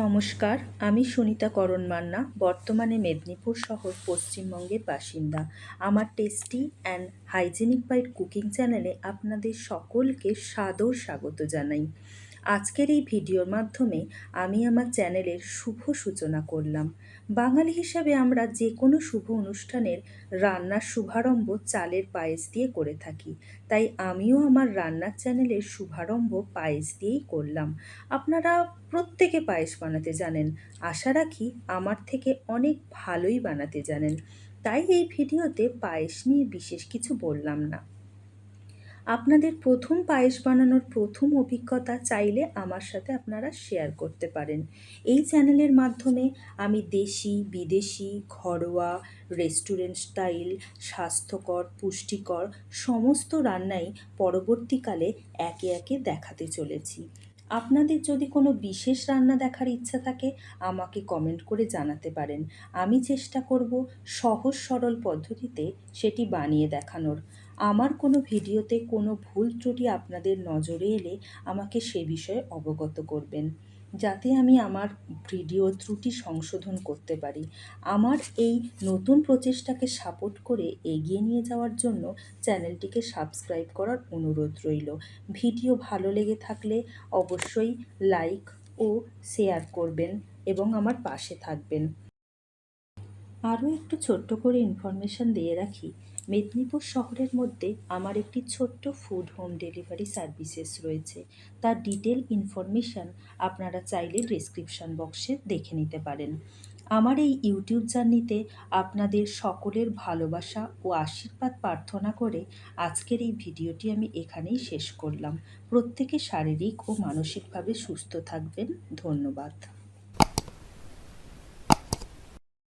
নমস্কার, আমি সুনিতা করণ মান্না, বর্তমানে মেদিনীপুর শহর, পশ্চিমবঙ্গের বাসিন্দা। আমার tasty and hygienic bite cooking চ্যানেলে আপনাদের সকলকে সাদর স্বাগত জানাই। আজকের এই ভিডিওর মাধ্যমে আমি আমার চ্যানেলের শুভ সূচনা করলাম। বাঙালি হিসাবে আমরা যে কোনো শুভ অনুষ্ঠানের রান্নার শুভারম্ভ চালের পায়েস দিয়ে করে থাকি, তাই আমিও আমার রান্নার চ্যানেলের শুভারম্ভ পায়েস দিয়েই করলাম। আপনারা প্রত্যেকে পায়েস বানাতে জানেন, আশা রাখি আমার থেকে অনেক ভালোই বানাতে জানেন, তাই এই ভিডিওতে পায়েস নিয়ে বিশেষ কিছু বললাম না। আপনাদের প্রথম পায়েস বানানোর প্রথম অভিজ্ঞতা চাইলে আমার সাথে আপনারা শেয়ার করতে পারেন। এই চ্যানেলের মাধ্যমে আমি দেশি, বিদেশি, ঘরোয়া, রেস্টুরেন্ট স্টাইল, স্বাস্থ্যকর, পুষ্টিকর সমস্ত রান্নাই পরবর্তীকালে একে একে দেখাতে চলেছি। আপনাদের যদি কোনো বিশেষ রান্না দেখার ইচ্ছা থাকে আমাকে কমেন্ট করে জানাতে পারেন। আমি চেষ্টা করব সহজ সরল পদ্ধতিতে সেটি বানিয়ে দেখানোর। আমার কোনো ভিডিওতে কোনো ভুল ত্রুটি আপনাদের নজরে এলে আমাকে সে বিষয়ে অবগত করবেন, যাতে আমি আমার ভিডিও ত্রুটি সংশোধন করতে পারি। আমার এই নতুন প্রচেষ্টাকে সাপোর্ট করে এগিয়ে নিয়ে যাওয়ার জন্য চ্যানেলটিকে সাবস্ক্রাইব করার অনুরোধ রইল। ভিডিও ভালো লেগে থাকলে অবশ্যই লাইক ও শেয়ার করবেন এবং আমার পাশে থাকবেন। আরও একটু ছোট্ট করে ইনফরমেশান দিয়ে রাখি, মেদিনীপুর শহরের মধ্যে আমার একটি ছোট্ট ফুড হোম ডেলিভারি সার্ভিসেস রয়েছে। তার ডিটেল ইনফরমেশান আপনারা চাইলে ডেসক্রিপশান বক্সে দেখে নিতে পারেন। আমার এই ইউটিউব জার্নিতে আপনাদের সকলের ভালোবাসা ও আশীর্বাদ প্রার্থনা করে আজকের এই ভিডিওটি আমি এখানেই শেষ করলাম। প্রত্যেকে শারীরিক ও মানসিকভাবে সুস্থ থাকবেন। ধন্যবাদ।